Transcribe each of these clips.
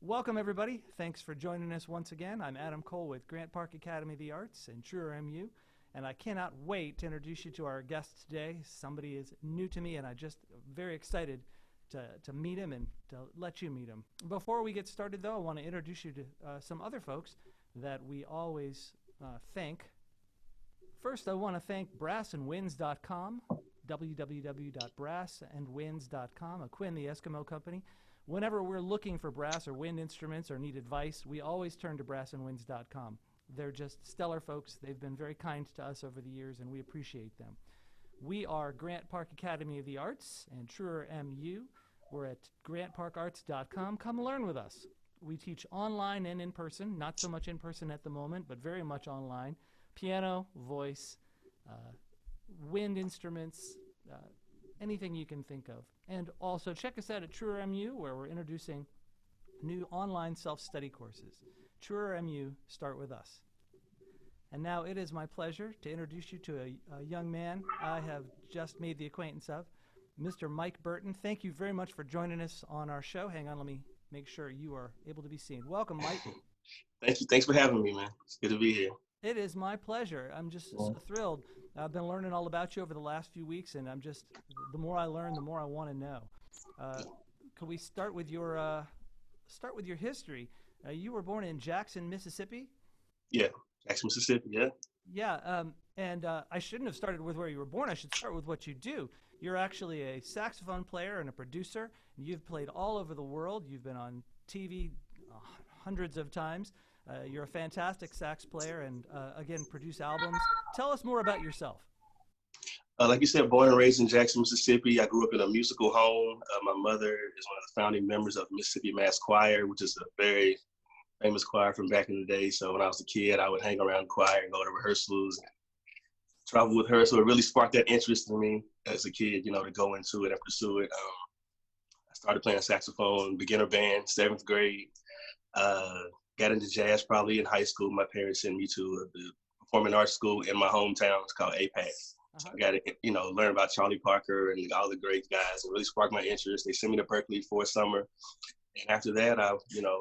Welcome, everybody. Thanks for joining us once again. I'm Adam Cole with Grant Park Academy of the Arts and TruerMU, and I cannot wait to introduce you to our guest today. Somebody is new to me, and I'm just very excited to meet him and to let you meet him. Before we get started, though, I want to introduce you to some other folks that we always thank. First, I want to thank brassandwinds.com, www.brassandwinds.com, a Quinn the Eskimo company. Whenever we're looking for brass or wind instruments or need advice, we always turn to brassandwinds.com. They're just stellar folks. They've been very kind to us over the years, and we appreciate them. We are Grant Park Academy of the Arts and TruerMU. We're at grantparkarts.com. Come learn with us. We teach online and in person, not so much in person at the moment, but very much online. Piano, voice, wind instruments, anything you can think of. And also check us out at TruerMU, where we're introducing new online self-study courses. TruerMU, start with us. And now it is my pleasure to introduce you to a young man I have just made the acquaintance of, Mr. Mike Burton. Thank you very much for joining us on our show. Hang on, let me make sure you are able to be seen. Welcome, Mike. Thank you. Thanks for having me, man. It's good to be here. It is my pleasure. I'm just thrilled. I've been learning all about you over the last few weeks, and the more I learn, the more I want to know. Could we start with your history? You were born in Jackson, Mississippi? Yeah, Jackson, Mississippi, yeah. Yeah, I shouldn't have started with where you were born. I should start with what you do. You're actually a saxophone player and a producer. You've played all over the world. You've been on TV hundreds of times. You're a fantastic sax player and, again, produce albums. Tell us more about yourself. Like you said, born and raised in Jackson, Mississippi. I grew up in a musical home. My mother is one of the founding members of Mississippi Mass Choir, which is a very famous choir from back in the day. So when I was a kid, I would hang around the choir and go to rehearsals and travel with her. So it really sparked that interest in me as a kid, to go into it and pursue it. I started playing saxophone, beginner band, 7th grade. Got into jazz probably in high school. My parents sent me to the performing arts school in my hometown. It's called APAC. I got to, learn about Charlie Parker and all the great guys. It really sparked my interest. They sent me to Berkeley for a summer. And after that, I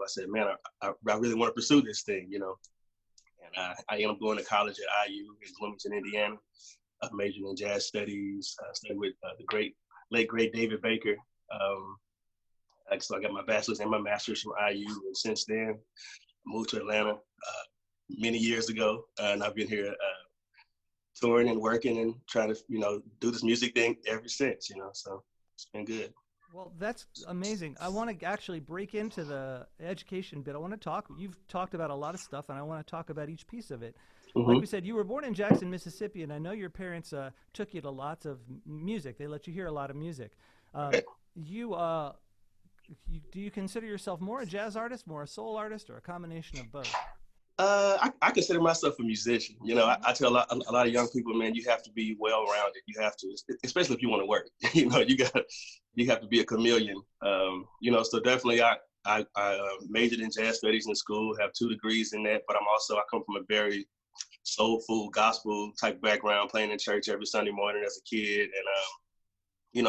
said, man, I really want to pursue this thing, And I ended up going to college at IU in Bloomington, Indiana. I majored in jazz studies. I studied with the late great David Baker. So I got my bachelor's and my master's from IU. And since then, I moved to Atlanta many years ago. And I've been here touring and working and trying to, do this music thing ever since, So it's been good. Well, that's amazing. I want to actually break into the education bit. You've talked about a lot of stuff, and I want to talk about each piece of it. Mm-hmm. Like we said, you were born in Jackson, Mississippi, and I know your parents took you to lots of music. They let you hear a lot of music. Okay. Do you consider yourself more a jazz artist, more a soul artist, or a combination of both? I consider myself a musician. I tell a lot of young people, man, you have to be well-rounded. You have to, especially if you want to work. You have to be a chameleon. So definitely, I majored in jazz studies in school, have 2 degrees in that. But I come from a very soulful gospel type background, playing in church every Sunday morning as a kid, and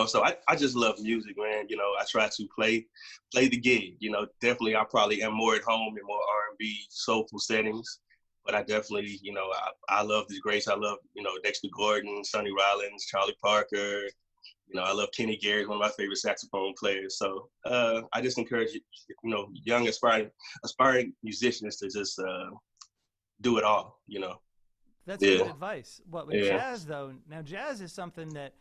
so I just love music, man. I try to play the gig. Definitely I probably am more at home in more R&B soulful settings, but I definitely, I love the greats. I love, Dexter Gordon, Sonny Rollins, Charlie Parker. I love Kenny Garrett, one of my favorite saxophone players. So I just encourage, young aspiring musicians to just do it all, That's good advice. Well, with jazz, though, now jazz is something that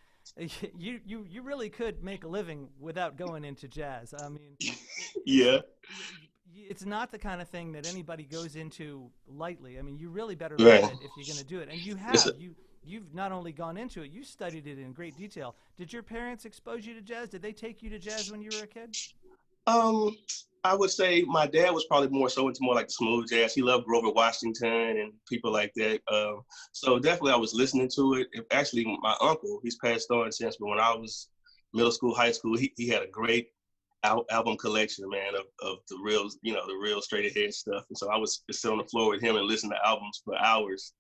you really could make a living without going into jazz. I mean, it's not the kind of thing that anybody goes into lightly. I mean, you really better love it if you're going to do it. And you have. You've not only gone into it, you studied it in great detail. Did your parents expose you to jazz? Did they take you to jazz when you were a kid? I would say my dad was probably more so into more like the smooth jazz. He loved Grover Washington and people like that. So definitely I was listening to it. Actually, my uncle, he's passed on since, but when I was middle school, high school, he had a great album collection, man, of the real, the real straight ahead stuff. And so I was just sit on the floor with him and listen to albums for hours.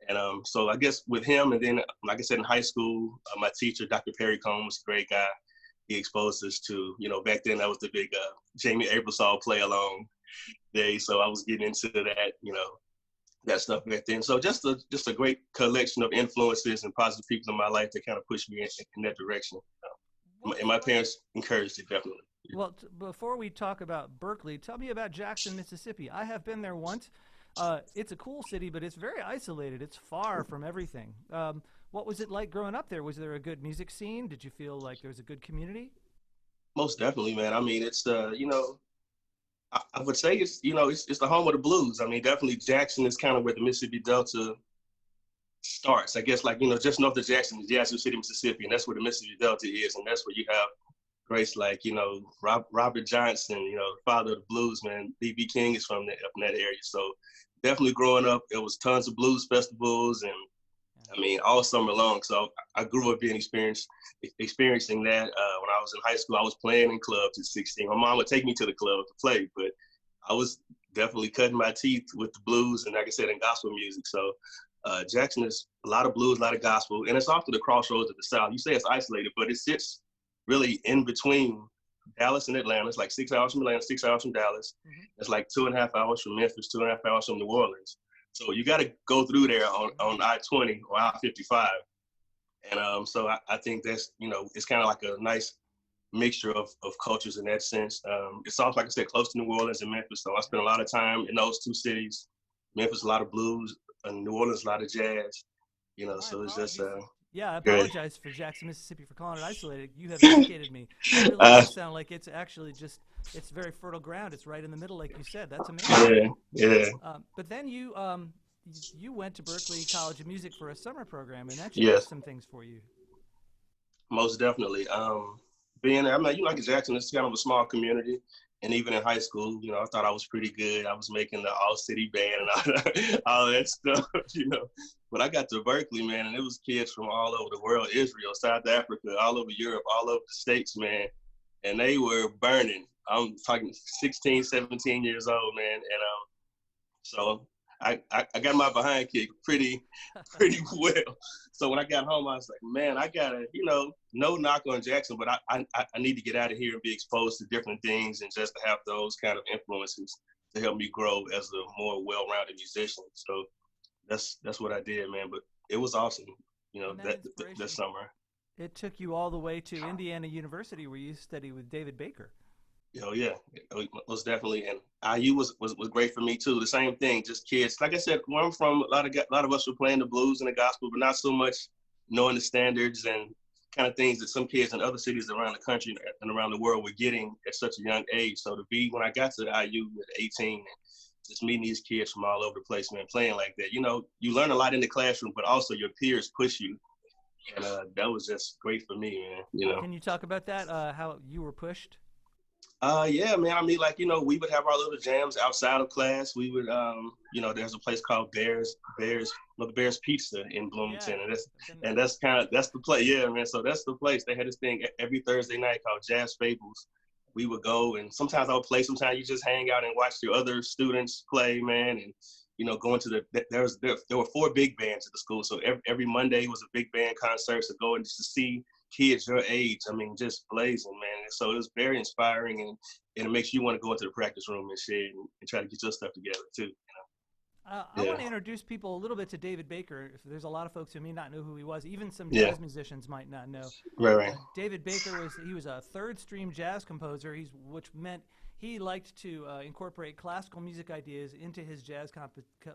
And so I guess with him, and then, like I said, in high school, my teacher, Dr. Perry Combs, was a great guy. he exposed us to, you know, back then that was the big Jamie Aebersold play along day. So I was getting into that, you know, that stuff back then. So just a great collection of influences and positive people in my life that kind of pushed me in that direction. And my parents encouraged it, definitely. Well, before we talk about Berkeley, tell me about Jackson, Mississippi. I have been there once. It's a cool city, but it's very isolated. It's far from everything. What was it like growing up there? Was there a good music scene? Did you feel like there was a good community? Most definitely, man. I mean, it's you know, I would say it's, you know, it's the home of the blues. I mean, definitely Jackson is kind of where the Mississippi Delta starts. I guess, like, you know, just north of Jackson is Jackson City, Mississippi, and that's where the Mississippi Delta is, and that's where you have greats like, you know, Robert Johnson, you know, the father of the blues, man. B.B. King is from that area. So definitely growing up, it was tons of blues festivals, and I mean, all summer long. So I grew up being experiencing that. When I was in high school, I was playing in clubs at 16. My mom would take me to the club to play, but I was definitely cutting my teeth with the blues and, like I said, in gospel music. So Jackson is a lot of blues, a lot of gospel, and it's off to the crossroads of the South. You say it's isolated, but it sits really in between Dallas and Atlanta. It's like 6 hours from Atlanta, 6 hours from Dallas. Mm-hmm. It's like 2.5 hours from Memphis, 2.5 hours from New Orleans. So you got to go through there on I-20 or I-55. And so I think that's, you know, it's kind of like a nice mixture of cultures in that sense. It's also, like I said, close to New Orleans and Memphis. So I spent a lot of time in those two cities. Memphis, a lot of blues, and New Orleans, a lot of jazz. You know, so it's just yeah, I apologize for Jackson, Mississippi for calling it isolated. You have educated me. It really does sound like it's actually just, it's very fertile ground. It's right in the middle, like you said. That's amazing. Yeah. But then you went to Berkeley College of Music for a summer program, and that changed some things for you. Most definitely. Being there, I mean, you know, like Jackson, it's kind of a small community. And even in high school, you know, I thought I was pretty good. I was making the all-city band and all that stuff, you know. But I got to Berkeley, man, and it was kids from all over the world, Israel, South Africa, all over Europe, all over the States, man. And they were burning. I'm talking 16, 17 years old, man. And so I got my behind kicked pretty well. So when I got home, I was like, man, I gotta, you know, no knock on Jackson, but I need to get out of here and be exposed to different things, and just to have those kind of influences to help me grow as a more well-rounded musician. So that's what I did, man. But it was awesome, you know, that summer. It took you all the way to Indiana University, where you studied with David Baker. Oh yeah, most definitely. And IU was great for me too. The same thing, just kids. Like I said, where I'm from, a lot of us were playing the blues and the gospel, but not so much knowing the standards and kind of things that some kids in other cities around the country and around the world were getting at such a young age. So to be, when I got to IU at 18, just meeting these kids from all over the place, man, playing like that, you know, you learn a lot in the classroom, but also your peers push you. And that was just great for me, man, you know. Can you talk about that, how you were pushed? Yeah, man. I mean, like, you know, we would have our little jams outside of class. We would, you know, there's a place called Bears Pizza in Bloomington, and that's the place. Yeah, man. So that's the place. They had this thing every Thursday night called Jazz Fables. We would go, and sometimes I would play. Sometimes you just hang out and watch the other students play, man. And you know, going to there were 4 big bands at the school, so every Monday was a big band concert. So going just to see kids your age, I mean, just blazing, man. And so it was very inspiring, and it makes you want to go into the practice room and shit and try to get your stuff together too. You know? I want to introduce people a little bit to David Baker. There's a lot of folks who may not know who he was. Even some jazz musicians might not know. Right. David Baker was a third-stream jazz composer. Which meant he liked to incorporate classical music ideas into his jazz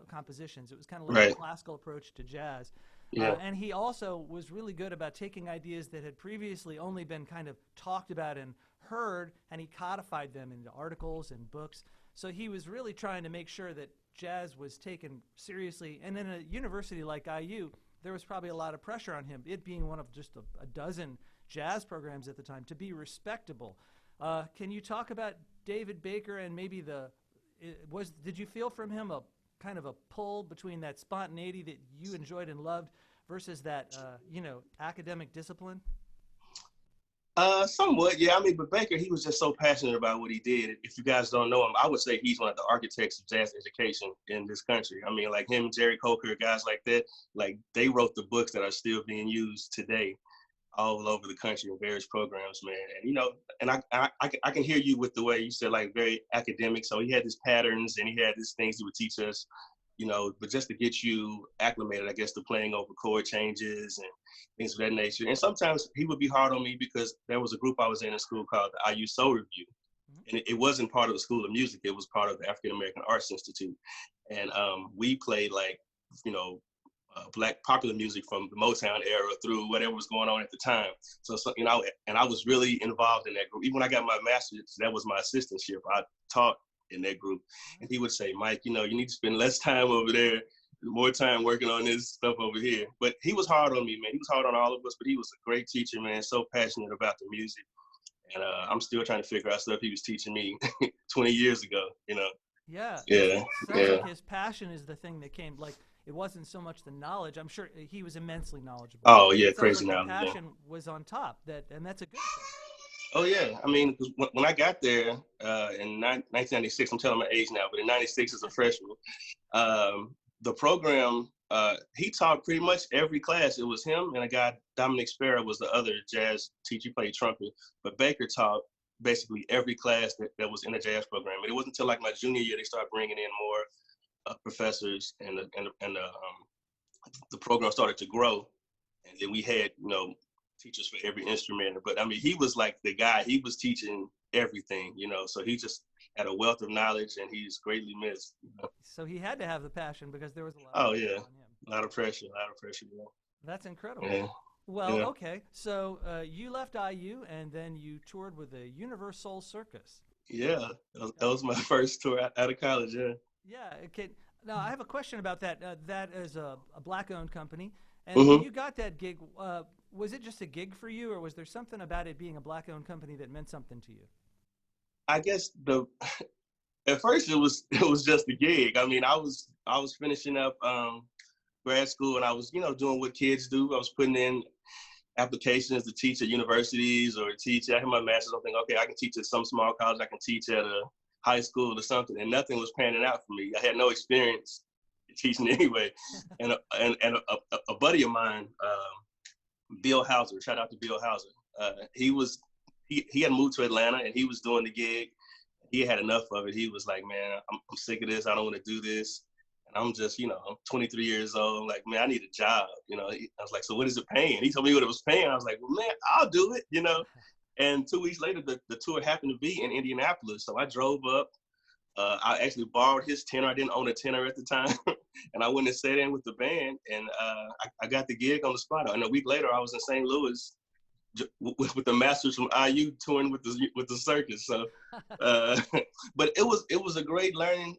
compositions. It was kind of like a classical approach to jazz. Yeah. And he also was really good about taking ideas that had previously only been kind of talked about and heard, and he codified them into articles and books. So he was really trying to make sure that jazz was taken seriously. And in a university like IU, there was probably a lot of pressure on him, it being one of just a dozen jazz programs at the time, to be respectable. Can you talk about David Baker and maybe did you feel from him a kind of a pull between that spontaneity that you enjoyed and loved versus that, you know, academic discipline? Somewhat, yeah. I mean, but Baker, he was just so passionate about what he did. If you guys don't know him, I would say he's one of the architects of jazz education in this country. I mean, like him, Jerry Coker, guys like that, like they wrote the books that are still being used today. all over the country in various programs, man. And and I can hear you with the way you said, like, very academic. So he had his patterns and he had these things he would teach us, but just to get you acclimated, I guess, to playing over chord changes and things of that nature. And sometimes he would be hard on me because there was a group I was in school called the IU Soul Review. And it wasn't part of the School of Music. It was part of the African American Arts Institute. And we played, like, Black popular music from the Motown era through whatever was going on at the time. So and I was really involved in that group. Even when I got my master's, that was my assistantship. I taught in that group. And he would say, Mike, you need to spend less time over there, more time working on this stuff over here. But he was hard on me, man. He was hard on all of us, but he was a great teacher, man, so passionate about the music. And I'm still trying to figure out stuff he was teaching me 20 years ago, Yeah. Yeah. Sounds like his passion is the thing that came, like, it wasn't so much the knowledge. I'm sure he was immensely knowledgeable. Oh, yeah, It sounds crazy like knowledge. the passion was on top, and that's a good thing. Oh, yeah. I mean, when I got there in 1996, I'm telling my age now, but in 96 as a freshman, the program, he taught pretty much every class. It was him and a guy, Dominic Sparrow, was the other jazz teacher. He played trumpet, but Baker taught basically every class that was in the jazz program. And it wasn't until like my junior year they started bringing in more professors, and the program started to grow. And then we had, teachers for every instrument. But I mean, he was like the guy. He was teaching everything, so he just had a wealth of knowledge, and he's greatly missed. So he had to have the passion because there was a lot Oh, of yeah. pressure on him. A lot of pressure. Yeah. That's incredible. Yeah. Well, Yeah. okay. So you left IU, and then you toured with the Universal Circus. Yeah, that was my first tour out of college. Yeah. Yeah. Okay. Now I have a question about that. That is a black-owned company, and Mm-hmm. when you got that gig, was it just a gig for you, or was there something about it being a black-owned company that meant something to you? I guess at first it was just a gig. I mean, I was finishing up grad school, and I was doing what kids do. I was putting in applications to teach at universities or teach. I had my master's. I'm thinking, okay, I can teach at some small college. I can teach at a high school or something, and nothing was panning out for me. I had no experience teaching anyway. And a buddy of mine, Bill Hauser, shout out to Bill Hauser. He had moved to Atlanta, and he was doing the gig. He had enough of it. He was like, man, I'm sick of this. I don't want to do this. And I'm just, I'm 23 years old. I'm like, man, I need a job. I was like, so what is it paying? He told me what it was paying. I was like, well, man, I'll do it, And 2 weeks later, the tour happened to be in Indianapolis. So I drove up. I actually borrowed his tenor. I didn't own a tenor at the time. And I went and sat in with the band, and I got the gig on the spot. And a week later, I was in St. Louis with the masters from IU touring with the circus. So, but it was a great learning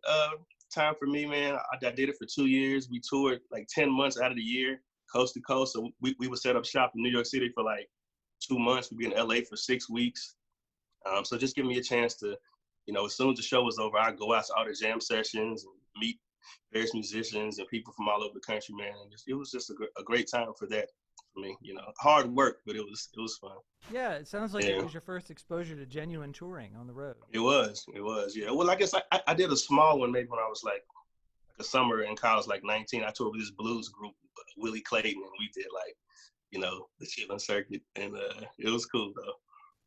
time for me, man. I did it for 2 years. We toured like 10 months out of the year, coast to coast. So we would set up shop in New York City for like 2 months. We'd be in LA for 6 weeks. So just give me a chance to, as soon as the show was over, I'd go out to all the jam sessions and meet various musicians and people from all over the country, man. And it was just a great time for that. For me, hard work, but it was fun. Yeah, it sounds like it was your first exposure to genuine touring on the road. It was, yeah. Well, I guess I did a small one maybe when I was like a summer in college, like 19. I toured with this blues group, Willie Clayton, and we did like, the Chillin' Circuit, and it was cool though.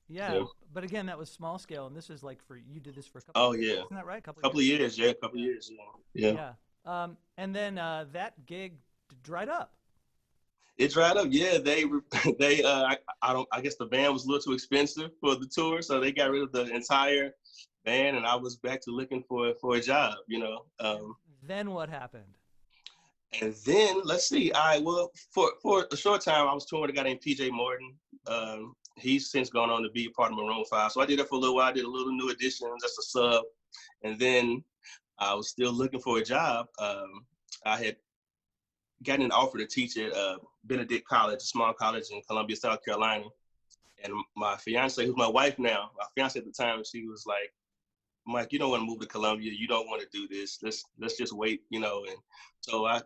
Yeah, but again, that was small scale, and this is like you did this for a couple. Oh, of years. Yeah, isn't that right? Couple of years, yeah, couple of years, yeah. And then that gig dried up. It dried up. Yeah, I guess the van was a little too expensive for the tour, so they got rid of the entire van, and I was back to looking for a job. Then what happened? And then let's see. For a short time, I was touring with a guy named PJ Morton. He's since gone on to be part of Maroon 5. So I did that for a little while. I did a little New Edition, just a sub, and then I was still looking for a job. I had gotten an offer to teach at Benedict College, a small college in Columbia, South Carolina. And my fiance, who's my wife now, my fiance at the time, she was like, Mike, you don't want to move to Columbia. You don't want to do this. Let's just wait, And so I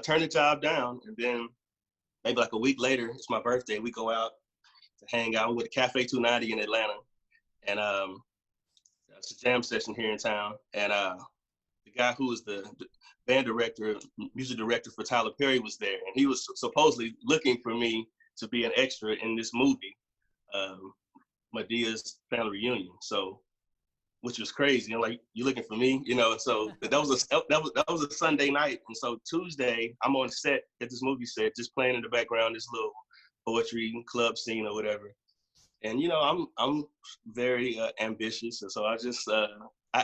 turned the job down. And then maybe like a week later, it's my birthday. We go out to hang out with Cafe 290 in Atlanta. And it's a jam session here in town. And the guy who was the band director, music director for Tyler Perry was there. And he was supposedly looking for me to be an extra in this movie, Medea's family reunion. So, which was crazy. I'm like, you looking for me, you know? And so that was a Sunday night. And so Tuesday, I'm on set at this movie set, just playing in the background, this little poetry club scene or whatever. And you know, I'm very ambitious, and so I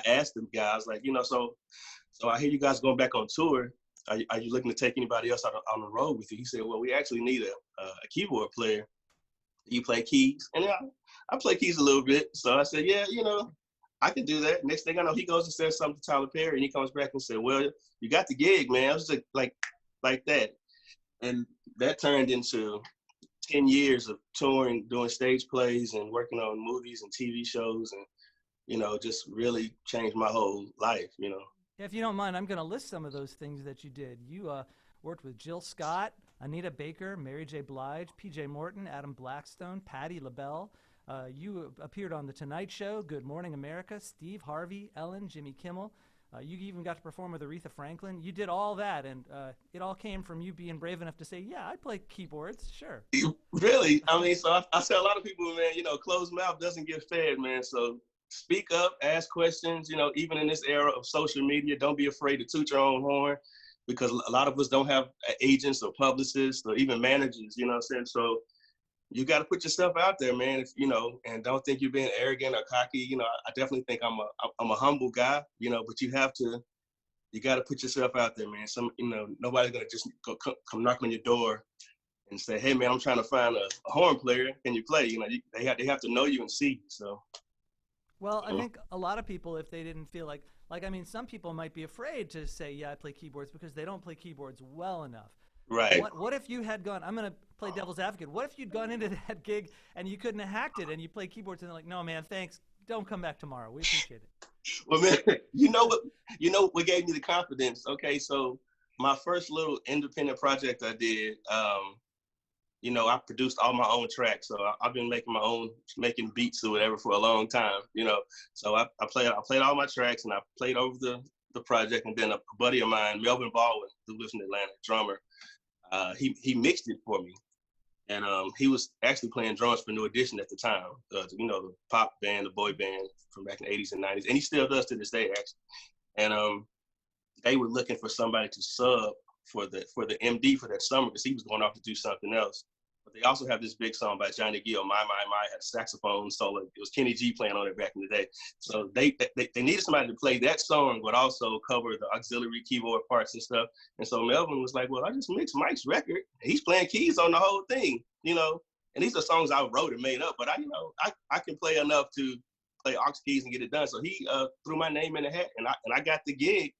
asked the guys, like, you know, so I hear you guys going back on tour. Are you looking to take anybody else out on the road with you? He said, well, we actually need a keyboard player. You play keys, and I play keys a little bit. So I said, yeah, you know, I can do that. Next thing I know, he goes and says something to Tyler Perry, and he comes back and said, well, you got the gig, man. I was like that, and that turned into 10 years of touring, doing stage plays and working on movies and TV shows, and, you know, just really changed my whole life, you know. Yeah, if you don't mind, I'm going to list some of those things that you did. You worked with Jill Scott, Anita Baker, Mary J. Blige, P.J. Morton, Adam Blackstone, Patti LaBelle. You appeared on The Tonight Show, Good Morning America, Steve Harvey, Ellen, Jimmy Kimmel. You even got to perform with Aretha Franklin. You did all that, and it all came from you being brave enough to say, yeah, I play keyboards, sure. Really? I mean, so I tell a lot of people, man, you know, closed mouth doesn't get fed, man. So speak up, ask questions, you know, even in this era of social media, don't be afraid to toot your own horn, because a lot of us don't have agents or publicists or even managers, you know what I'm saying? So you got to put yourself out there, man, if, you know, and don't think you're being arrogant or cocky. You know, I definitely think I'm a humble guy, you know, but you got to put yourself out there, man. You know, nobody's going to just come knock on your door and say, hey, man, I'm trying to find a horn player. Can you play? You know, they have to know you and see you, so. Well, I think a lot of people, if they didn't feel like, I mean, some people might be afraid to say, yeah, I play keyboards, because they don't play keyboards well enough. Right. What if you had gone, I'm going to play devil's advocate, what if you'd gone into that gig and you couldn't have hacked it and you play keyboards and they're like, no, man, thanks, don't come back tomorrow. We appreciate it. Well, man, you know what gave me the confidence? Okay, so my first little independent project I did, you know, I produced all my own tracks. So I've been making beats or whatever for a long time, you know. So I played all my tracks, and I played over the project. And then a buddy of mine, Melvin Baldwin, who lives in Atlanta, drummer, he mixed it for me. And he was actually playing drums for New Edition at the time, you know, the pop band, the boy band from back in the 80s and 90s. And he still does to this day, actually. And they were looking for somebody to sub for the MD for that summer, because he was going off to do something else. But they also have this big song by Johnny Gill, My, had a saxophone solo. It was Kenny G playing on it back in the day. So they needed somebody to play that song, but also cover the auxiliary keyboard parts and stuff. And so Melvin was like, well, I just mixed Mike's record. He's playing keys on the whole thing, you know. And these are songs I wrote and made up, but I can play enough to play aux keys and get it done. So he threw my name in the hat, and I got the gig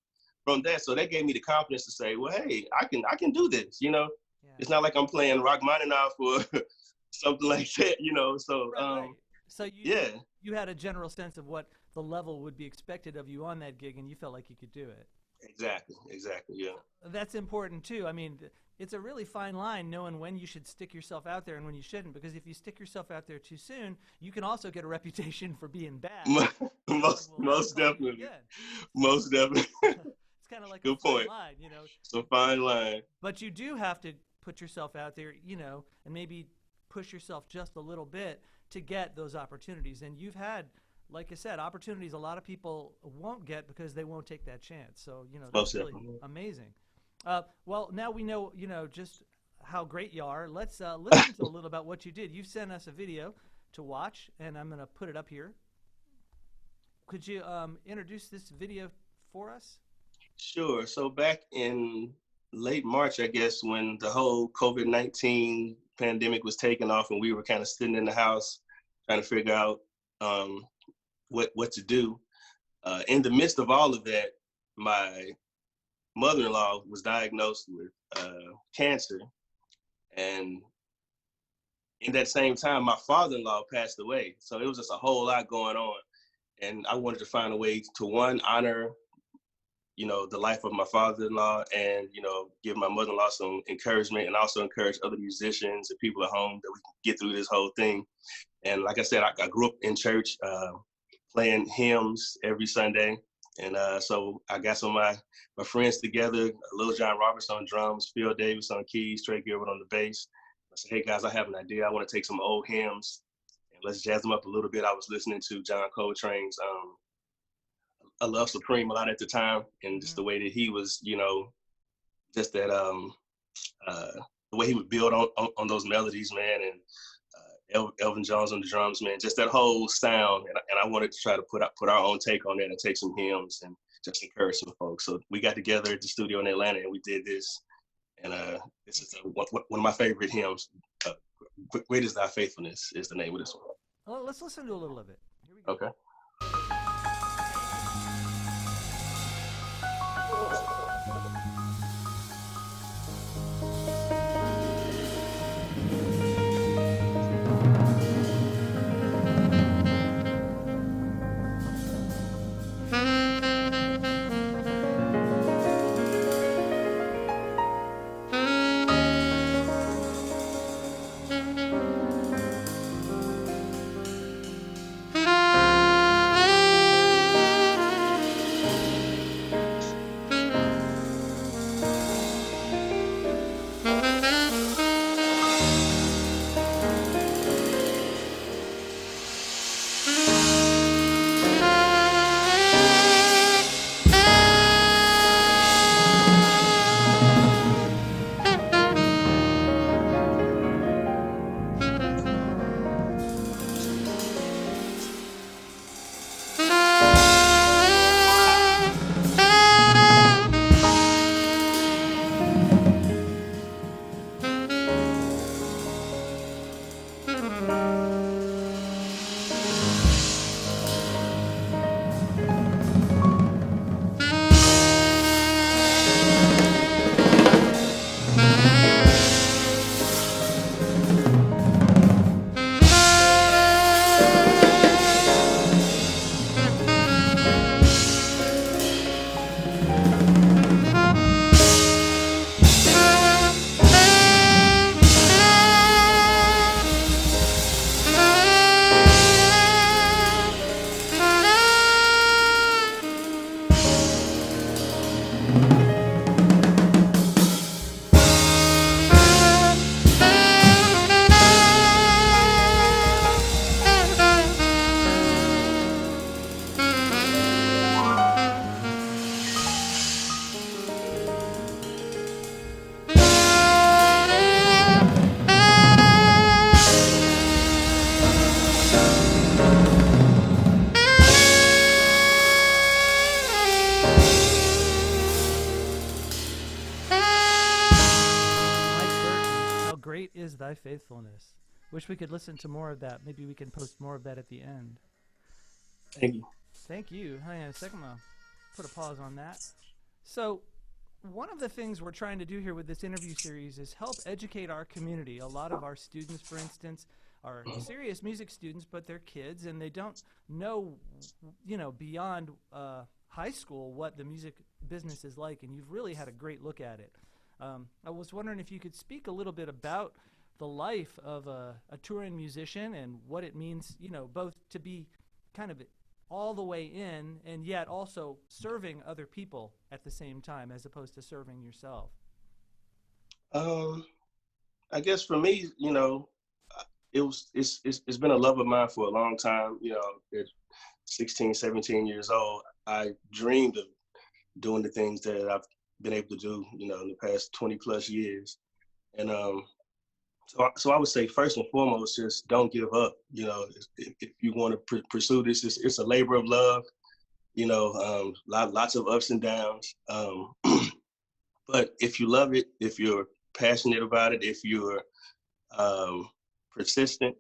from that. So that gave me the confidence to say, well, hey, I can do this, you know. Yeah. It's not like I'm playing Rachmaninoff or something like that, you know. So right. So you had a general sense of what the level would be expected of you on that gig, and you felt like you could do it. Exactly, yeah. That's important too. I mean, it's a really fine line knowing when you should stick yourself out there and when you shouldn't, because if you stick yourself out there too soon, you can also get a reputation for being bad. Most definitely. Most definitely. It's kind of like a fine line, you know. It's a fine line. But you do have to put yourself out there, you know, and maybe push yourself just a little bit to get those opportunities. And you've had, like I said, opportunities a lot of people won't get because they won't take that chance. So, you know, that's really amazing. Well, now we know, you know, just how great you are. Let's listen to a little about what you did. You've sent us a video to watch, and I'm going to put it up here. Could you introduce this video for us? Sure. So back in late March, I guess, when the whole COVID-19 pandemic was taking off and we were kind of sitting in the house trying to figure out what to do. In the midst of all of that, my mother-in-law was diagnosed with cancer. And in that same time, my father-in-law passed away. So it was just a whole lot going on. And I wanted to find a way to, one, honor, you know, the life of my father-in-law, and, you know, give my mother-in-law some encouragement, and also encourage other musicians and people at home that we can get through this whole thing. And like I said, I grew up in church, playing hymns every Sunday. And so I got some of my friends together, Lil John Roberts on drums, Phil Davis on keys, Trey Gilbert on the bass, said, hey guys, I have an idea. I want to take some old hymns and let's jazz them up a little bit. I was listening to John Coltrane's I Love Supreme a lot at the time, and just the way that he was, just that uh, the way he would build on those melodies, man, and Elvin Jones on the drums, man, just that whole sound. And I wanted to try to put our own take on that and take some hymns and just encourage some folks. So we got together at the studio in Atlanta and we did this. And this is one of my favorite hymns. Great is Thy Faithfulness is the name of this one. Well, let's listen to a little of it. Here we go. Okay. Great is thy faithfulness. Wish we could listen to more of that. Maybe we can post more of that at the end. Thank you. Thank you. Hang on a second. I'll put a pause on that. So one of the things we're trying to do here with this interview series is help educate our community. A lot of our students, for instance, are serious music students, but they're kids and they don't know, beyond high school what the music business is like, and you've really had a great look at it. I was wondering if you could speak a little bit about the life of a touring musician and what it means, both to be kind of all the way in and yet also serving other people at the same time as opposed to serving yourself. I guess for me, it's been a love of mine for a long time. At 16, 17 years old, I dreamed of doing the things that I've been able to do, in the past 20 plus years. And so I would say first and foremost, just don't give up. If you want to pursue this, it's a labor of love, lots of ups and downs. But if you love it, if you're passionate about it, if you're persistent,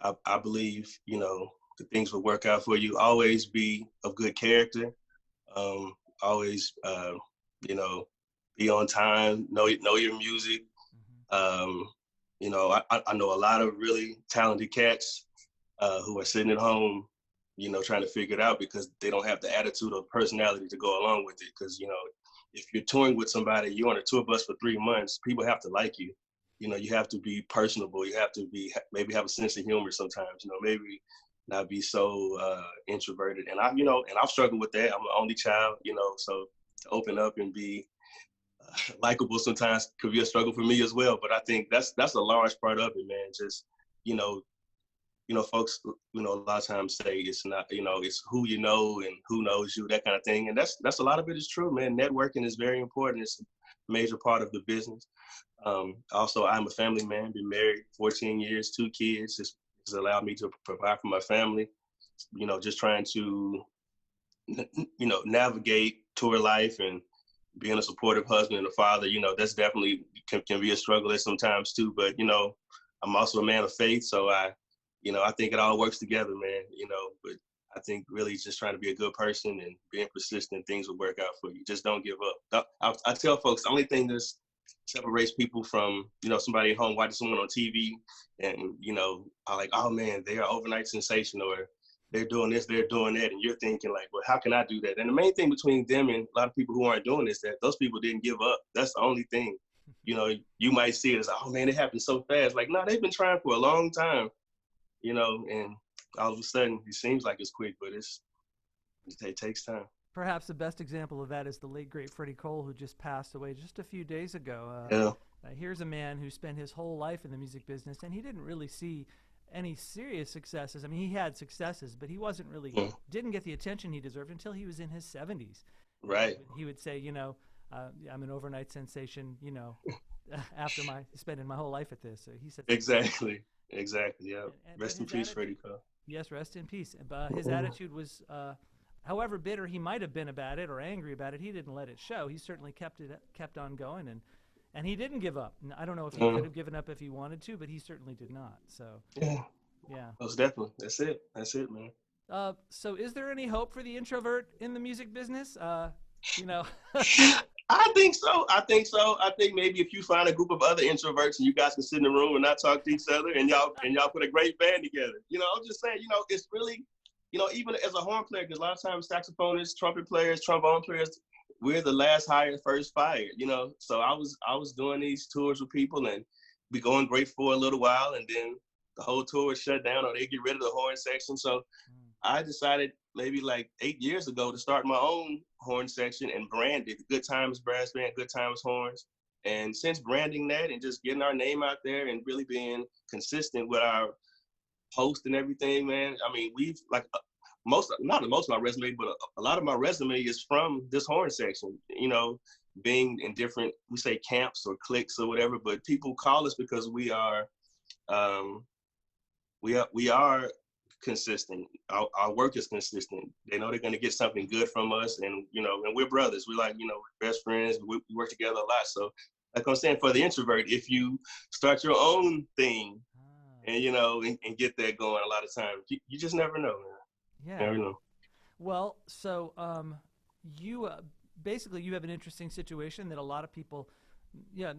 I believe, the things will work out for you. Always be of good character. Always, be on time, know your music. I know a lot of really talented cats who are sitting at home, trying to figure it out because they don't have the attitude or personality to go along with it. Because, if you're touring with somebody, you're on a tour bus for 3 months, people have to like you. You have to be personable. You have to maybe have a sense of humor sometimes, maybe not be so introverted. And I've struggled with that. I'm an only child, so to open up and be likable sometimes could be a struggle for me as well. But I think that's a large part of it, man. Just, you know, folks, a lot of times say it's not, it's who you know and who knows you, that kind of thing. And that's a lot of it is true, man. Networking is very important. It's a major part of the business. Also, I'm a family man, been married 14 years, 2 kids. It's allowed me to provide for my family, just trying to, navigate tour life and being a supportive husband and a father. That's definitely can be a struggle at sometimes too. But, I'm also a man of faith. So I think it all works together, man, but I think really just trying to be a good person and being persistent, things will work out for you. Just don't give up. I tell folks the only thing that separates people from, somebody at home watching someone on TV and, are like, oh man, they are overnight sensation, or they're doing this, they're doing that. And you're thinking like, well, how can I do that? And the main thing between them and a lot of people who aren't doing this, that those people didn't give up. That's the only thing. You might see it as, oh man, it happened so fast. Like, no, they've been trying for a long time, and all of a sudden it seems like it's quick, but it takes time. Perhaps the best example of that is the late, great Freddie Cole, who just passed away just a few days ago. Yeah. Here's a man who spent his whole life in the music business, and he didn't really see any serious successes. I mean, he had successes, but he wasn't really, didn't get the attention he deserved until he was in his 70s. Right. He would say, I'm an overnight sensation, after spending my whole life at this. So he said exactly, yeah. Rest in peace, Freddie Cole. Yes, rest in peace. But his attitude was, however bitter he might have been about it or angry about it, he didn't let it show. He certainly kept on going, and he didn't give up. I don't know if he could have given up if he wanted to, but he certainly did not. So yeah. Most definitely. That's it, man. So is there any hope for the introvert in the music business? I think so. I think maybe if you find a group of other introverts and you guys can sit in the room and not talk to each other and y'all put a great band together. I'm just saying, it's really, even as a horn player, because a lot of times saxophonists, trumpet players, trombone players, we're the last hired, first fired, So I was doing these tours with people and be going great for a little while, and then the whole tour is shut down or they get rid of the horn section. So I decided maybe like 8 years ago to start my own horn section and brand it Good Times Brass Band, Good Times Horns. And since branding that and just getting our name out there and really being consistent with our post and everything, man, I mean, we've like not most of my resume, but a lot of my resume is from this horn section, being in different, we say camps or cliques or whatever, but people call us because we are consistent. Our work is consistent. They know they're going to get something good from us, and and we're brothers. We're like, we're best friends. We work together a lot. So, like I'm saying, for the introvert, if you start your own thing, and and get that going, a lot of times you just never know, man. Yeah. Never know. Well, so you basically you have an interesting situation that a lot of people. Yeah,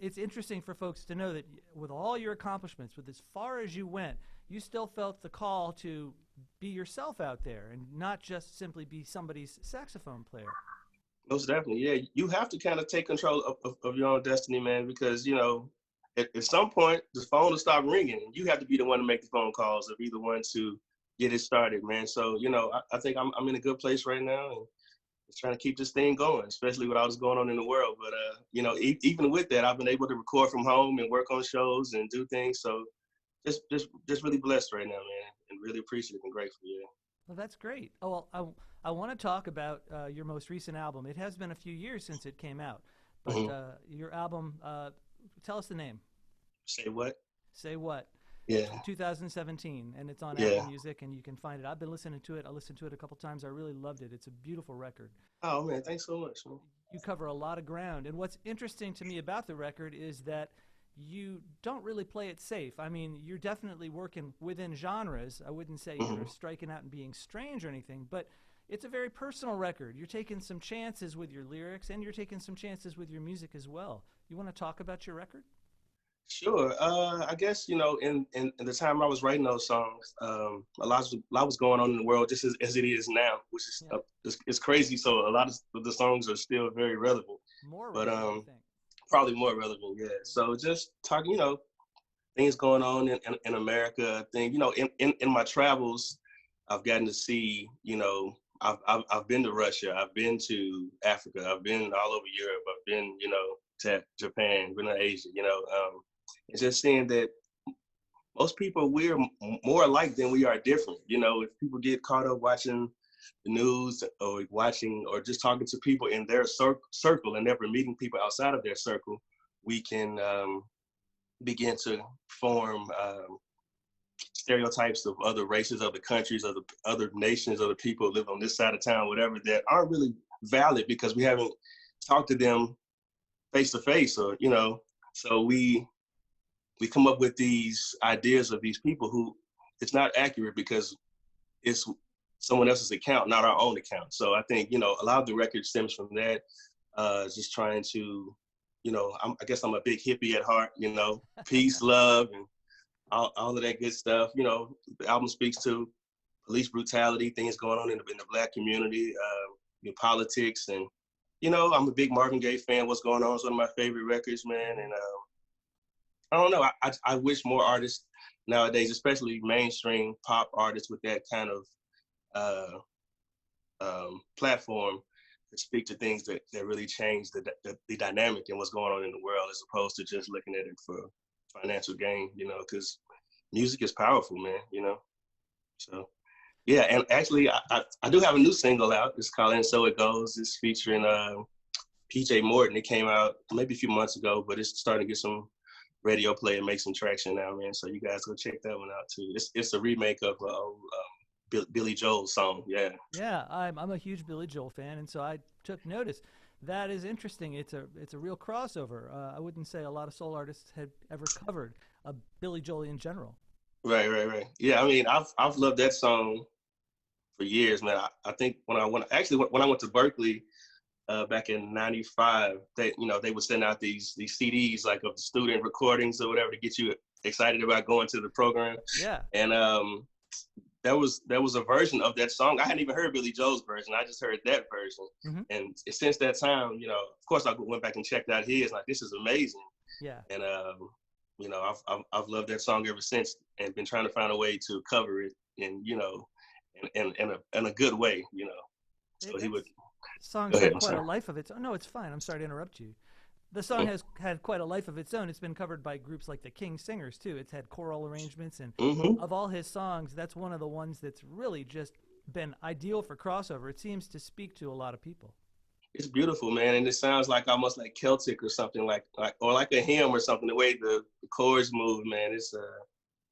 it's interesting for folks to know that with all your accomplishments, with as far as you went, you still felt the call to be yourself out there and not just simply be somebody's saxophone player. Most definitely, yeah. You have to kind of take control of your own destiny, man, because, at some point, the phone will stop ringing, and you have to be the one to make the phone calls or be the one to get it started, man. So, I think I'm in a good place right now, and just trying to keep this thing going, especially with all that's going on in the world. But, even with that, I've been able to record from home and work on shows and do things. So just really blessed right now, man, and really appreciative and grateful, yeah. Well, that's great. Oh, well, I want to talk about your most recent album. It has been a few years since it came out, but your album, tell us the name. Say What? Say What? Yeah. 2017, and it's on Apple Music, and you can find it. I've been listening to it. I listened to it a couple times. I really loved it. It's a beautiful record. Oh, man, thanks so much, man. You cover a lot of ground, and what's interesting to me about the record is that you don't really play it safe. I mean, you're definitely working within genres. I wouldn't say you're striking out and being strange or anything, but it's a very personal record. You're taking some chances with your lyrics, and you're taking some chances with your music as well. You want to talk about your record? Sure. I guess, in the time I was writing those songs, a lot was going on in the world just as it is now, which is it's crazy. So a lot of the songs are still very relevant. More relevant, I think. Probably more relevant, yeah. So just talking, things going on in America. In my travels, I've gotten to see, I've been to Russia. I've been to Africa. I've been all over Europe. I've been, to Japan, been to Asia, and just seeing that most people, we're more alike than we are different. If people get caught up watching the news or watching or just talking to people in their circle and never meeting people outside of their circle, we can begin to form stereotypes of other races, other countries, other nations, other people who live on this side of town, whatever, that aren't really valid because we haven't talked to them face to face, or so we come up with these ideas of these people who it's not accurate because it's someone else's account, not our own account. So I think a lot of the record stems from that. Just trying to, I guess I'm a big hippie at heart. Peace, love, and all of that good stuff. The album speaks to police brutality, things going on in the Black community, politics, and I'm a big Marvin Gaye fan. What's Going On is one of my favorite records, man. And I don't know. I wish more artists nowadays, especially mainstream pop artists with that kind of platform, to speak to things that really change the dynamic and what's going on in the world, as opposed to just looking at it for financial gain, because music is powerful, man, So, yeah, and actually, I do have a new single out. It's called And So It Goes. It's featuring PJ Morton. It came out maybe a few months ago, but it's starting to get some radio play and make some traction now, man. So you guys go check that one out too. It's a remake of an old Billy Joel song. Yeah. Yeah, I'm a huge Billy Joel fan, and so I took notice. That is interesting. It's a real crossover. I wouldn't say a lot of soul artists had ever covered Billy Joel in general. Right. Yeah, I mean, I've loved that song for years, man. I think when I went to Berkeley back in '95, they would send out these CDs like of student recordings or whatever to get you excited about going to the program. Yeah. And there was a version of that song. I hadn't even heard Billy Joel's version. I just heard that version. Mm-hmm. And since that time, of course, I went back and checked out his. Like, this is amazing. Yeah. And I've loved that song ever since, and been trying to find a way to cover it in in a good way. So he would. Song's had quite a life of its own. No, it's fine. I'm sorry to interrupt you. The song has had quite a life of its own. It's been covered by groups like the King Singers, too. It's had choral arrangements, and of all his songs, that's one of the ones that's really just been ideal for crossover. It seems to speak to a lot of people. It's beautiful, man, and it sounds like almost like Celtic or something, like a hymn or something. The way the chords move, man, it's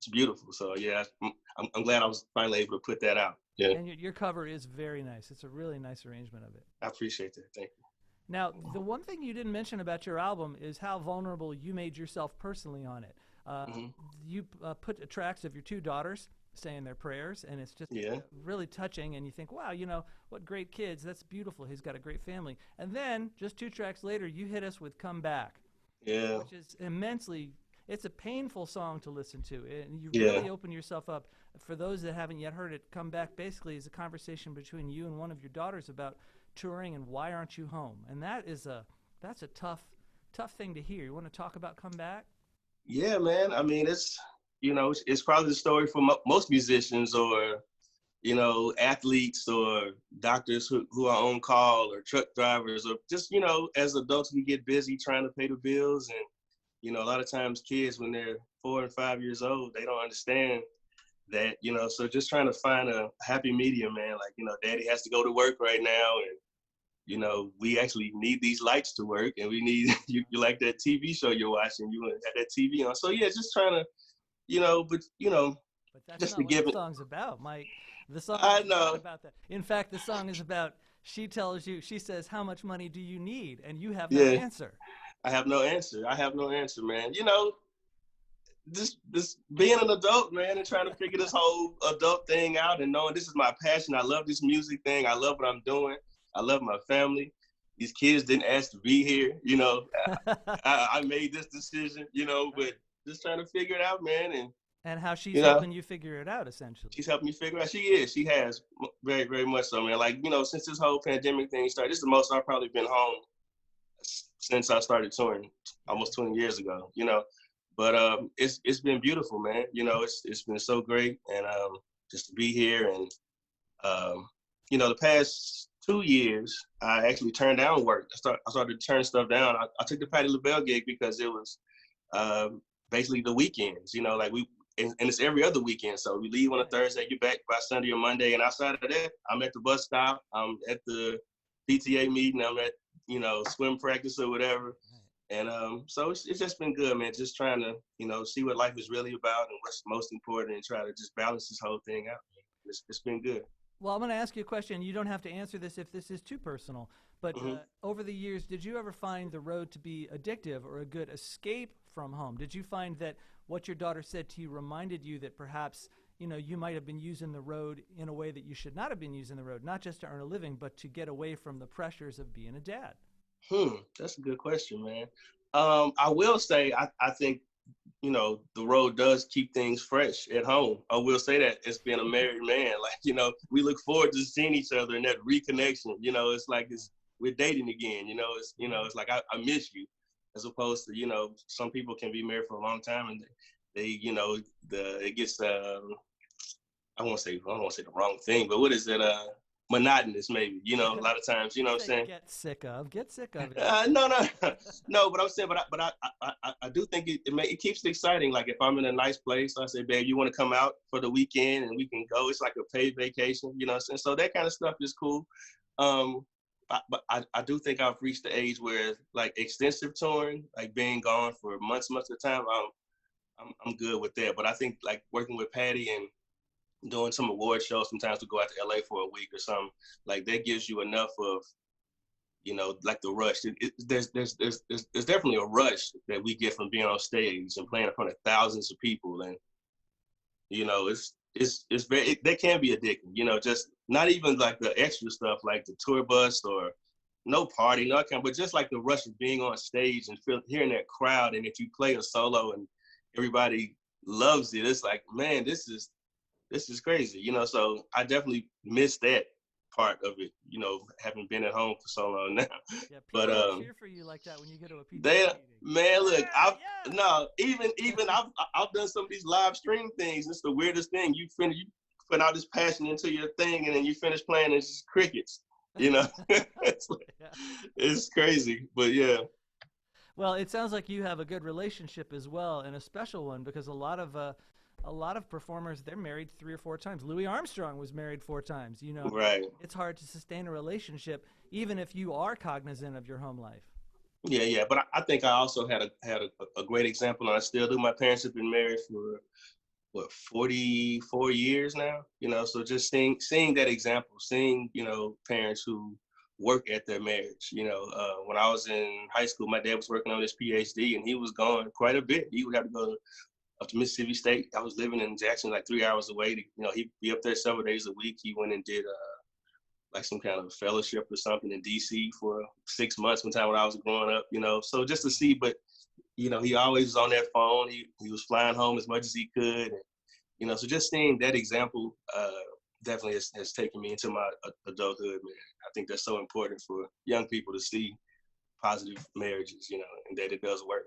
beautiful. So yeah, I'm glad I was finally able to put that out. Yeah. And your cover is very nice. It's a really nice arrangement of it. I appreciate that. Thank you. Now, the one thing you didn't mention about your album is how vulnerable you made yourself personally on it. You put tracks of your two daughters saying their prayers, and it's just really touching, and you think, wow, what great kids. That's beautiful. He's got a great family. And then, just 2 tracks later, you hit us with Come Back, which is it's a painful song to listen to, and you really open yourself up. For those that haven't yet heard it, Come Back basically is a conversation between you and one of your daughters about touring and why aren't you home, and that's a tough thing to hear. You want to talk about Come Back? Yeah, man. I mean, it's it's probably the story for most musicians, or athletes, or doctors who are on call, or truck drivers, or just as adults we get busy trying to pay the bills, and a lot of times kids, when they're 4 and 5 years old, they don't understand that, so just trying to find a happy medium, man. Like, daddy has to go to work right now, and we actually need these lights to work, and we need you like that TV show you're watching, you have that TV on. So yeah, just trying to, but that's just not what the song's about, Mike. The song is not about that. In fact, the song is about, she says, how much money do you need? And you have no answer. I have no answer, man. This being an adult, man, and trying to figure this whole adult thing out, and knowing this is my passion. I love this music thing. I love what I'm doing. I love my family. These kids didn't ask to be here, I made this decision, but just trying to figure it out, man. And how she's helping you figure it out, essentially. She's helping me figure it out. She has very, very much so, man. Like, since this whole pandemic thing started, this is the most I've probably been home since I started touring almost 20 years ago, But it's been beautiful, man. It's been so great, and just to be here, and the past 2 years, I actually turned down work. I started to turn stuff down. I took the Patti LaBelle gig because it was basically the weekends, like and it's every other weekend. So we leave on a Thursday, get back by Sunday or Monday. And outside of that, I'm at the bus stop, I'm at the PTA meeting, I'm at, swim practice or whatever. And so it's just been good, man. Just trying to, see what life is really about and what's most important and try to just balance this whole thing out. It's been good. Well, I'm going to ask you a question. You don't have to answer this if this is too personal. But over the years, did you ever find the road to be addictive or a good escape from home? Did you find that what your daughter said to you reminded you that perhaps, you might have been using the road in a way that you should not have been using the road, not just to earn a living, but to get away from the pressures of being a dad? That's a good question, man. I will say, I think, the road does keep things fresh at home. I will say that as being a married man, we look forward to seeing each other and that reconnection. It's like we're dating again. It's like I miss you, as opposed to some people can be married for a long time and they it gets I don't want to say the wrong thing, but what is it? Monotonous, maybe. A lot of times, what I'm saying. Get sick of it. No, no. But I'm saying, but I do think it keeps it exciting. Like if I'm in a nice place, I say, babe, you want to come out for the weekend and we can go. It's like a paid vacation, So that kind of stuff is cool. But I do think I've reached the age where like extensive touring, like being gone for months of the time, I'm good with that. But I think like working with Patti and doing some award shows, sometimes we go out to LA for a week or something, like that gives you enough of, like the rush. There's definitely a rush that we get from being on stage and playing in front of thousands of people. And, it's very, that can be addicting, just not even like the extra stuff, like the tour bus or no party, no kind, but just like the rush of being on stage and hearing that crowd. And if you play a solo and everybody loves it, it's like, man, this is crazy, so I definitely miss that part of it, having been at home for so long now. Yeah, people but cheer for you like that when you go to a PTA meeting. Man, look, I've done some of these live stream things. It's the weirdest thing. You put out this passion into your thing and then you finish playing, it's just crickets, It's crazy, but yeah. Well, it sounds like you have a good relationship as well, and a special one, because a lot of performers, they're married 3 or 4 times. Louis Armstrong was married 4 times. Right. It's hard to sustain a relationship, even if you are cognizant of your home life. Yeah. But I think I also had a great example, and I still do. My parents have been married for 44 years now. So just seeing that example, seeing parents who work at their marriage. When I was in high school, my dad was working on his PhD, and he was gone quite a bit. He would have to go up to Mississippi State. I was living in Jackson, like 3 hours away. He'd be up there several days a week. He went and did like some kind of fellowship or something in DC for 6 months one time when I was growing up, so just to see, but, he always was on that phone. He was flying home as much as he could. And, so just seeing that example definitely has taken me into my adulthood, man. I think that's so important for young people to see positive marriages, and that it does work,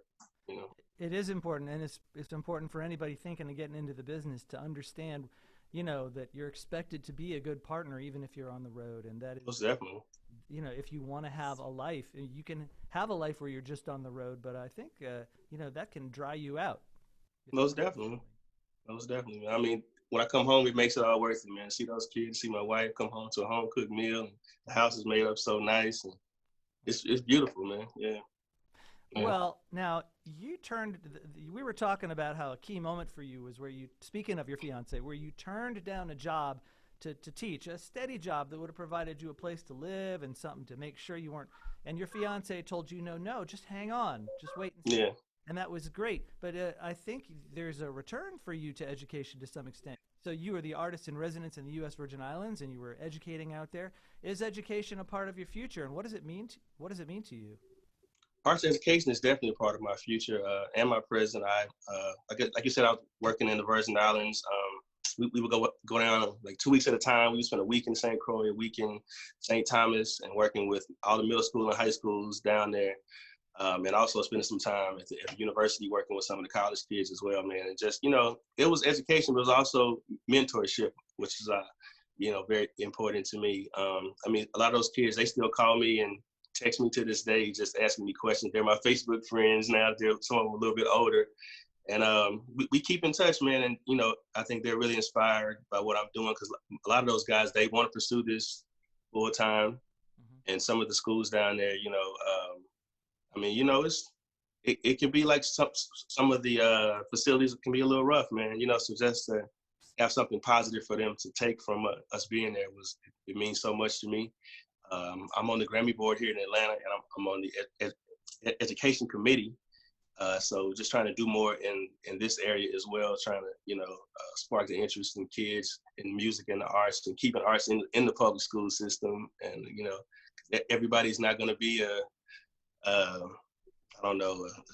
It is important, and it's important for anybody thinking of getting into the business to understand, that you're expected to be a good partner even if you're on the road, and that is most definitely. If you want to have a life, you can have a life where you're just on the road, but I think that can dry you out. Most definitely. I mean, when I come home, it makes it all worth it, man. See those kids, see my wife come home to a home cooked meal, and the house is made up so nice, and it's beautiful, man. Yeah. Well, now we were talking about how a key moment for you was where you, speaking of your fiance, where you turned down a job to teach, a steady job that would have provided you a place to live and something to make sure you weren't, and your fiance told you, no, just hang on, just wait and see. Yeah. And that was great. But I think there's a return for you to education to some extent. So you were the artist in residence in the U.S. Virgin Islands, and you were educating out there. Is education a part of your future, and what does it mean to you? Arts education is definitely a part of my future and my present. Like you said, I was working in the Virgin Islands. We would go down like 2 weeks at a time. We would spend a week in St. Croix, a week in St. Thomas, and working with all the middle school and high schools down there. And also spending some time at the university working with some of the college kids as well, man. And just, it was education, but it was also mentorship, which is very important to me. I mean, a lot of those kids, they still call me and text me to this day, just asking me questions. They're my Facebook friends now. They're some of them a little bit older. And we keep in touch, man. And, I think they're really inspired by what I'm doing, because a lot of those guys, they want to pursue this full time. Mm-hmm. And some of the schools down there, I mean, it can be like some of the facilities can be a little rough, man. So just to have something positive for them to take from us being there it means so much to me. I'm on the Grammy board here in Atlanta, and I'm on the education committee. So just trying to do more in this area as well, trying to, spark the interest in kids in music and the arts, and keeping arts in the public school system. And, everybody's not going to be a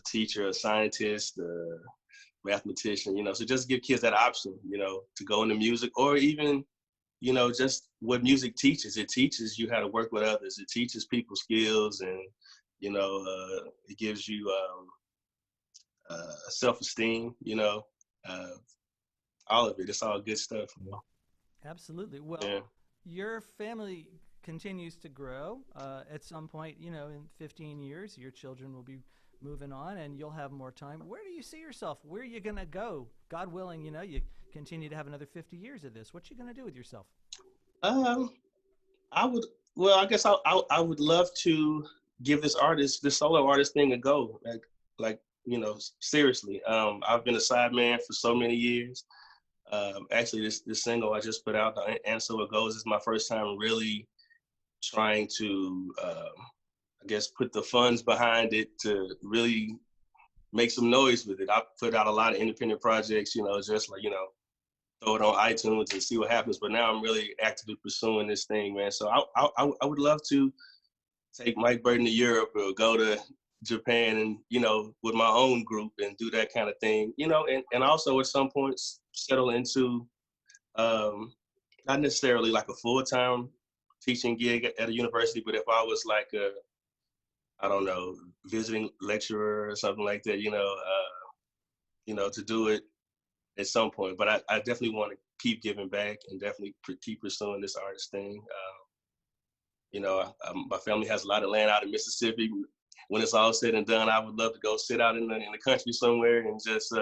teacher, a scientist, a mathematician, so just give kids that option, to go into music, or even, just what music teaches. It teaches you how to work with others. It teaches people skills, and, it gives you self-esteem, all of it. It's all good stuff. Absolutely. Well, yeah. Your family continues to grow. At some point, in 15 years, your children will be moving on, and you'll have more time. Where do you see yourself? Where are you going to go? God willing, you continue to have another 50 years of this. What you going to do with yourself? I would love to give this solo artist thing a go. Like, seriously. I've been a sideman for so many years. Actually, this single I just put out, And So It Goes, is my first time really trying to, put the funds behind it to really make some noise with it. I put out a lot of independent projects, just like, throw it on iTunes and see what happens. But now I'm really actively pursuing this thing, man. So I would love to take Mike Burton to Europe, or go to Japan, and, with my own group, and do that kind of thing, and also at some point settle into, not necessarily like a full-time teaching gig at a university, but if I was like visiting lecturer or something like that, to do it at some point. But I definitely want to keep giving back, and definitely keep pursuing this artist thing. My family has a lot of land out in Mississippi. When it's all said and done, I would love to go sit out in the country somewhere and just,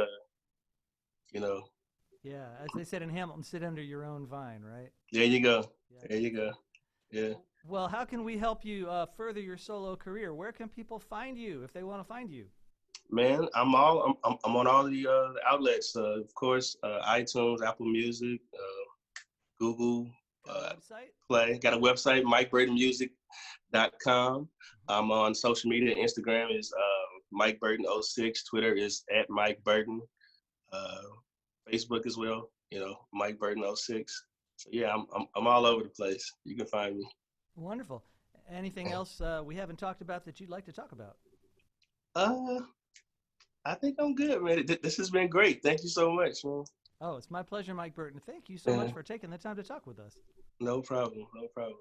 Yeah, as they said in Hamilton, sit under your own vine, right? There you go. Yeah. There you go. Yeah. Well, how can we help you further your solo career? Where can people find you if they want to find you? Man, I'm on all the outlets. Of course, iTunes, Apple Music, Google, Play. Got a website, MikeBurtonMusic.com. I'm on social media. Instagram is Mike Burton 06. Twitter is @Mike Burton. Facebook as well. Mike Burton 06. So yeah, I'm all over the place. You can find me. Wonderful. Anything else we haven't talked about that you'd like to talk about? I think I'm good, man. This has been great. Thank you so much, man. Oh, it's my pleasure, Mike Burton. Thank you so much for taking the time to talk with us. No problem. No problem.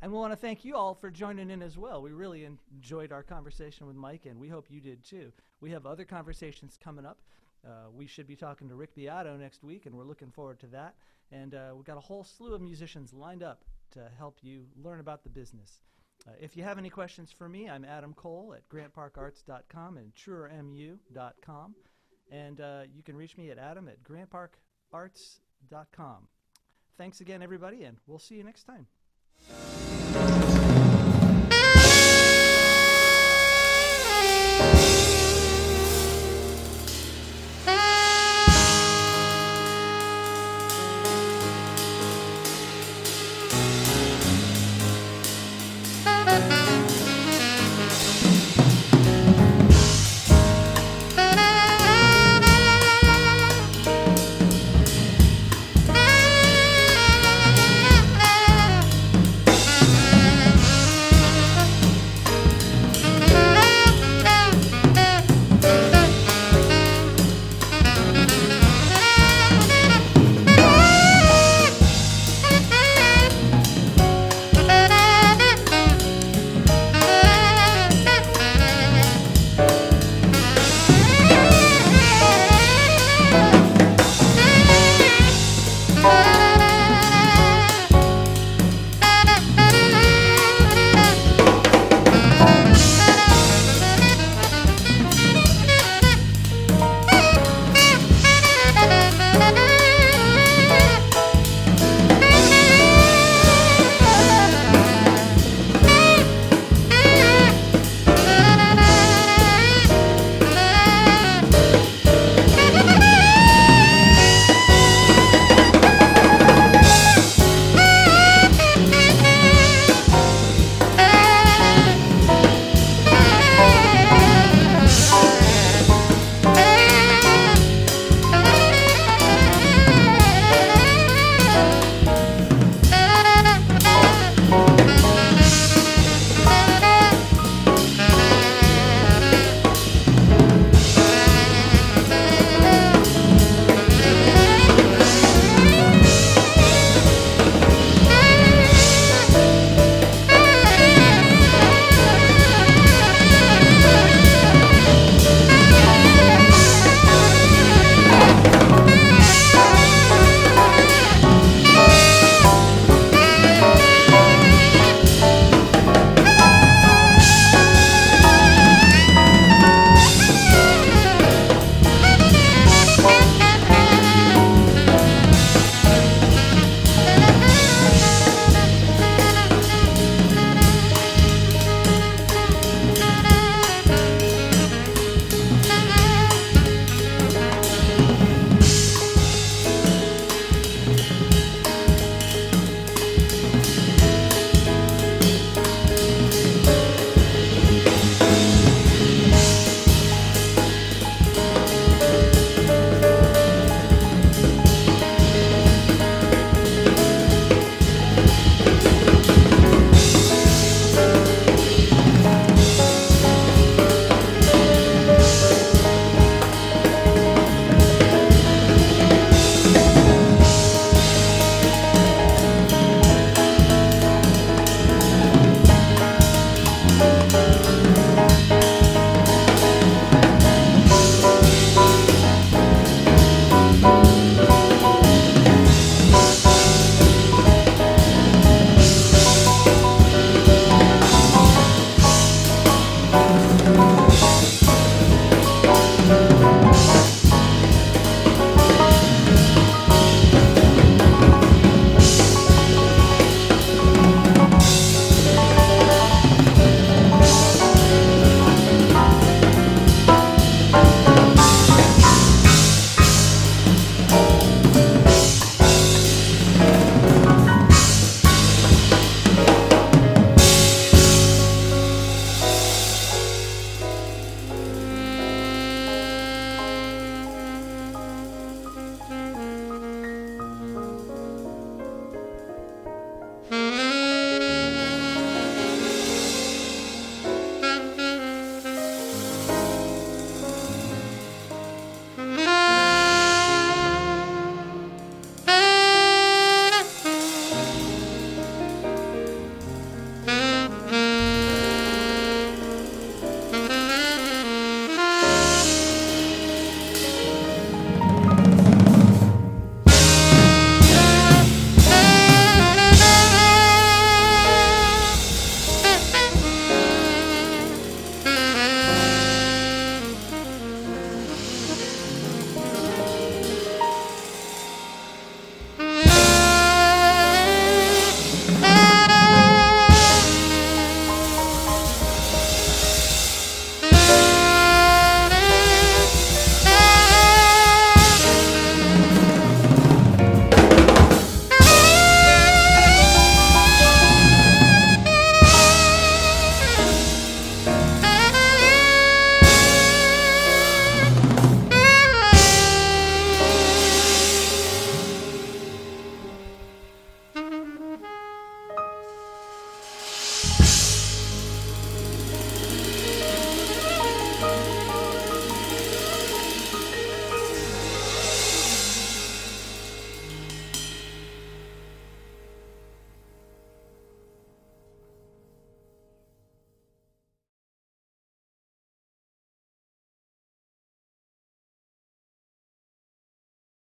And we want to thank you all for joining in as well. We really enjoyed our conversation with Mike, and we hope you did too. We have other conversations coming up. We should be talking to Rick Beato next week, and we're looking forward to that. And we've got a whole slew of musicians lined up to help you learn about the business. If you have any questions for me, I'm Adam Cole at grantparkarts.com and TruerMU.com. And you can reach me at adam@grantparkarts.com. Thanks again, everybody, and we'll see you next time.